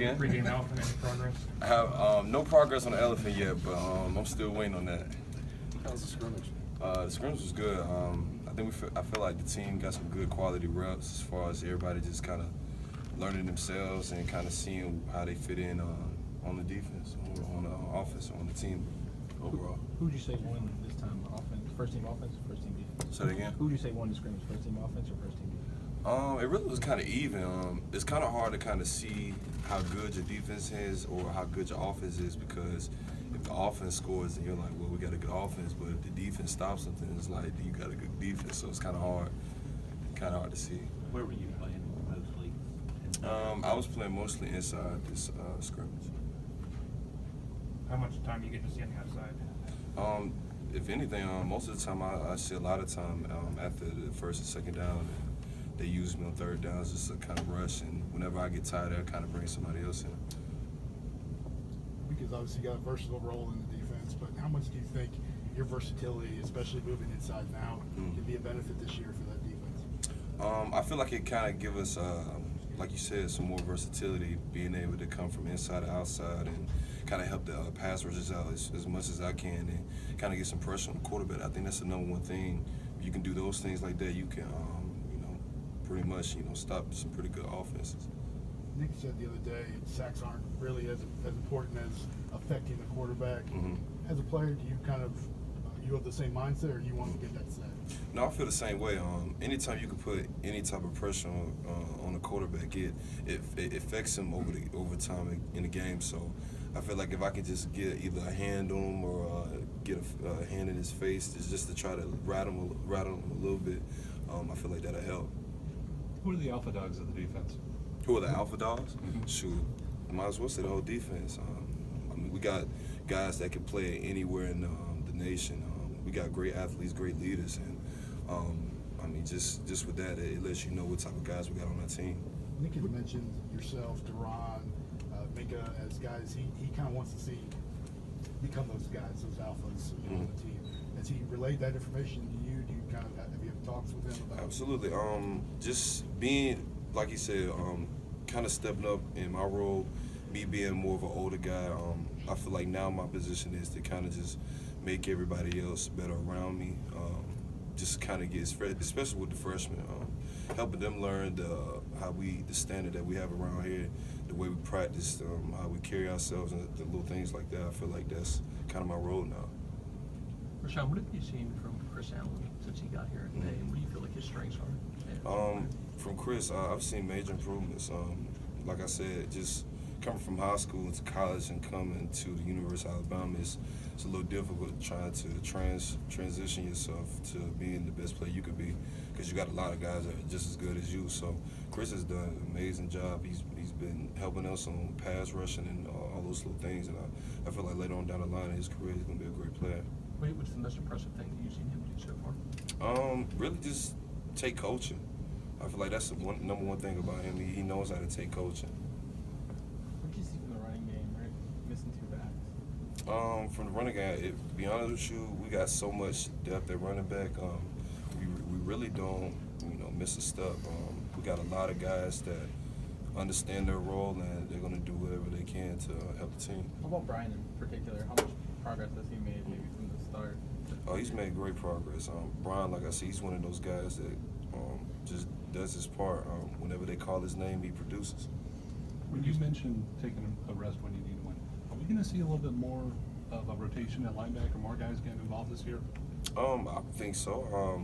again? Pre-game elephant, any progress? I have no progress on the elephant yet, but I'm still waiting on that. How's the scrimmage? The scrimmage was good. I feel like the team got some good quality reps as far as everybody just kind of learning themselves and kind of seeing how they fit in on the defense, on the offense, on the team overall. Who would you say won this time? Offense, first team offense, or first team defense? Say that again? Who would you say won the scrimmage? First team offense or first team defense? It really was kind of even. It's kind of hard to kind of see how good your defense is or how good your offense is, because if the offense scores, then you're like, well, we got a good offense. But if the defense stops something, it's like you got a good defense. So it's kind of hard to see. Where were you playing mostly? I was playing mostly inside this scrimmage. How much time do you get to see on the outside? If anything, most of the time I see a lot of time after the first and second down. And they use me on third downs just to kind of rush, and whenever I get tired, I kind of bring somebody else in. Because obviously you got a versatile role in the defense, but how much do you think your versatility, especially moving inside now, can be a benefit this year for that defense? I feel like it kind of give us, like you said, some more versatility, being able to come from inside to outside and kind of help the pass rushers out as much as I can and kind of get some pressure on the quarterback. I think that's the number one thing. If you can do those things like that, you can, pretty much, stop some pretty good offenses. Nick said the other day, sacks aren't really as important as affecting the quarterback. Mm-hmm. As a player, do you kind of you have the same mindset, or you want to get that sack? No, I feel the same way. Anytime you can put any type of pressure on the quarterback, it affects him over time in the game. So I feel like if I can just get either a hand on him or get a hand in his face, just to try to rattle him a little bit, I feel like that'll help. Who are the alpha dogs of the defense? Who are the alpha dogs? Mm-hmm. Shoot, I might as well say the whole defense. We got guys that can play anywhere in the nation. We got great athletes, great leaders, and just with that, it lets you know what type of guys we got on our team. Nick had mentioned yourself, Duran, Mika, as guys he kind of wants to see become those guys, those alphas on the team. Has he relayed that information to you? Do you kind of have you had talks with him about? Absolutely. Just being, like you said, kind of stepping up in my role, me being more of an older guy. I feel like now my position is to kind of just make everybody else better around me. Just kind of get, especially with the freshmen, helping them learn the standard that we have around here, the way we practice, how we carry ourselves, and the little things like that. I feel like that's kind of my role now. Rashaan, what have you seen from Chris Allen since he got here today, and what do you feel like his strengths are? From Chris, I've seen major improvements. Like I said, just coming from high school to college and coming to the University of Alabama, it's a little difficult trying to transition yourself to being the best player you could be, because you got a lot of guys that are just as good as you. So Chris has done an amazing job. He's been helping us on pass rushing and all those little things, and I feel like later on down the line in his career, he's going to be a great player. What's the most impressive thing that you've seen him do so far? Really just take coaching. I feel like that's the number one thing about him. He knows how to take coaching. What did you see from the running game, right? Missing two backs. From the running game, to be honest with you, we got so much depth at running back. We really don't, miss a step. We got a lot of guys that understand their role, and they're going to do whatever they can to help the team. How about Brian in particular? How much progress has he made maybe from the start? Oh, he's made great progress. Brian, like I said, he's one of those guys that just does his part. Whenever they call his name, he produces. When you mentioned taking a rest when you need one, are we going to see a little bit more of a rotation at linebacker, more guys getting involved this year? I think so.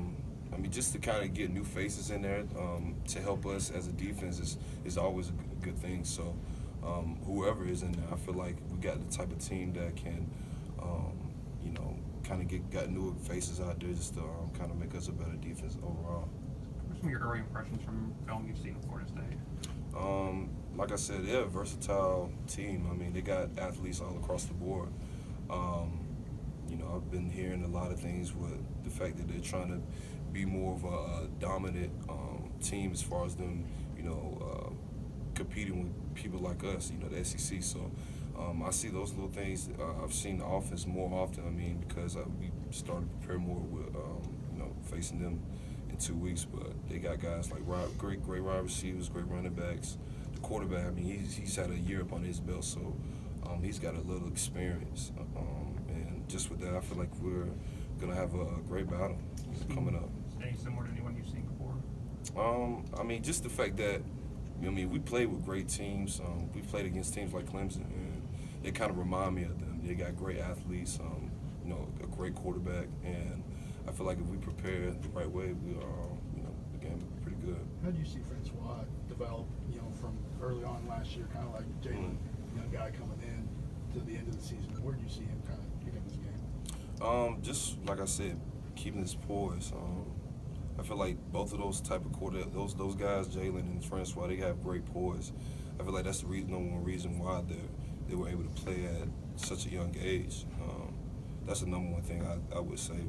Just to kind of get new faces in there to help us as a defense is always a good thing. So whoever is in there, I feel like we got the type of team that can, kind of got new faces out there just to kind of make us a better defense overall. What are some of your early impressions from film you've seen at Florida State? Like I said, they're a versatile team. They got athletes all across the board. I've been hearing a lot of things with the fact that they're trying to be more of a dominant team as far as them, competing with people like us, the SEC. So I see those little things. I've seen the offense more often. Because we started to prepare more with, facing them in 2 weeks. But they got guys like great wide receivers, great running backs. The quarterback. I mean, he's had a year up on his belt, so he's got a little experience. And just with that, I feel like we're gonna have a great battle coming up. Any similar to anyone you've seen before? I mean, just the fact that, I mean, we played with great teams. We played against teams like Clemson, and they kind of remind me of them. They got great athletes, you know, a great quarterback, and I feel like if we prepare the right way, we are, you know, the game will be pretty good. How do you see Francois develop, you know, from early on last year, kind of like Jalen, young guy coming in to the end of the season? Where do you see him kind of pick up his game? Just like I said, keeping his poise. I feel like both of those type of those guys, Jalen and Francois, they have great poise. I feel like that's the number one reason why they were able to play at such a young age. That's the number one thing I would say.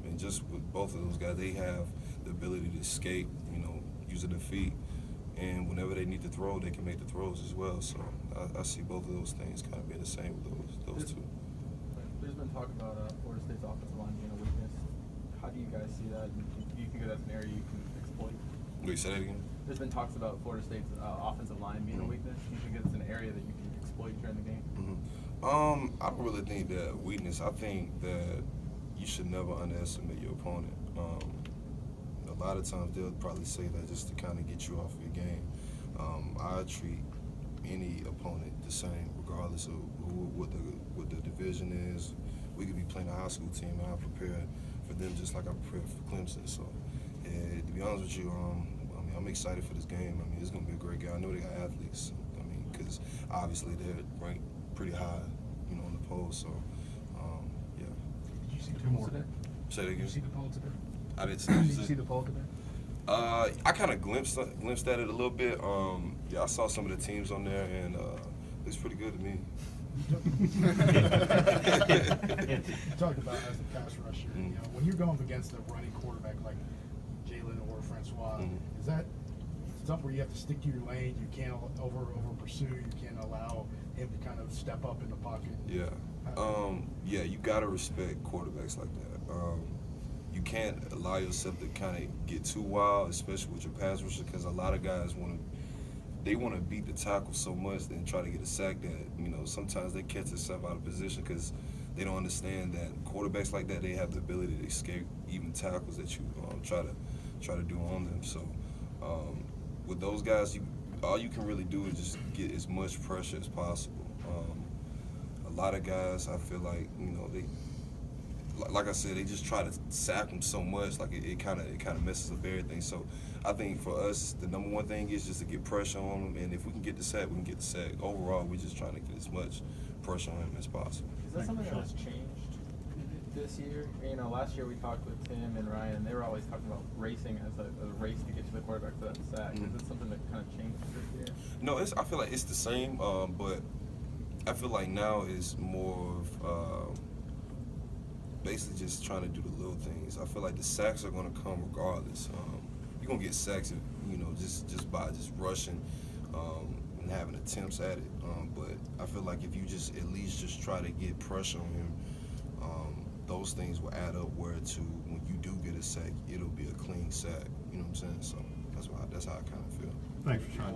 And just with both of those guys, they have the ability to escape, you know, using their feet. And whenever they need to throw, they can make the throws as well. So I see both of those things kind of being the same with those two. There's been talk about Florida State's offensive line being a weakness. How do you guys see that? Do you think that's an area you can exploit? Wait, say that again? There's been talks about Florida State's offensive line being a weakness. Do you think it's an area that you can exploit during the game? I don't really think that weakness. I think that you should never underestimate your opponent. A lot of times they'll probably say that just to kind of get you off your game. I treat any opponent the same, regardless of what the division is. We could be playing a high school team, and I prepare for them just like I prepare for Clemson. So, to be honest with you, I mean, I'm excited for this game. I mean, it's gonna be a great game. I know they got athletes. I mean, because obviously they're ranked pretty high, you know, on the poll. So, yeah. Did you see the Two more. poll today? Say that Did again. you see the poll today? I didn't Did you see. see the poll today? I kind of glimpsed at it a little bit. Yeah, I saw some of the teams on there, and it's pretty good to me. You talked about as a pass rusher, you know, when you're going up against a running quarterback like Jalen or Francois, is that something where you have to stick to your lane? You can't over pursue. You can't allow him to kind of step up in the pocket. Yeah. Yeah, you gotta respect quarterbacks like that. You can't allow yourself to kind of get too wild, especially with your pass rusher, because a lot of guys want to beat the tackle so much and try to get a sack that, you know, sometimes they catch themselves out of position because they don't understand that quarterbacks like that, they have the ability to escape even tackles that you try to do on them. So with those guys, all you can really do is just get as much pressure as possible. A lot of guys, I feel like, you know, like I said, they just try to sack them so much, like it kind of messes up everything. So I think for us, the number one thing is just to get pressure on them, and if we can get the sack, we can get the sack. Overall, we're just trying to get as much pressure on him as possible. Is that something that's changed this year? You know, last year we talked with Tim and Ryan, and they were always talking about racing as a race to get to the quarterback for that sack. Is it something that kind of changed this year? No, I feel like it's the same, but I feel like now is more of basically just trying to do the little things. I feel like the sacks are going to come regardless. You're going to get sacks, you know, just by just rushing and having attempts at it. But I feel like if you just at least just try to get pressure on him, those things will add up where to when you do get a sack, it'll be a clean sack. You know what I'm saying? So that's how I kind of feel. Thanks, Rashaan.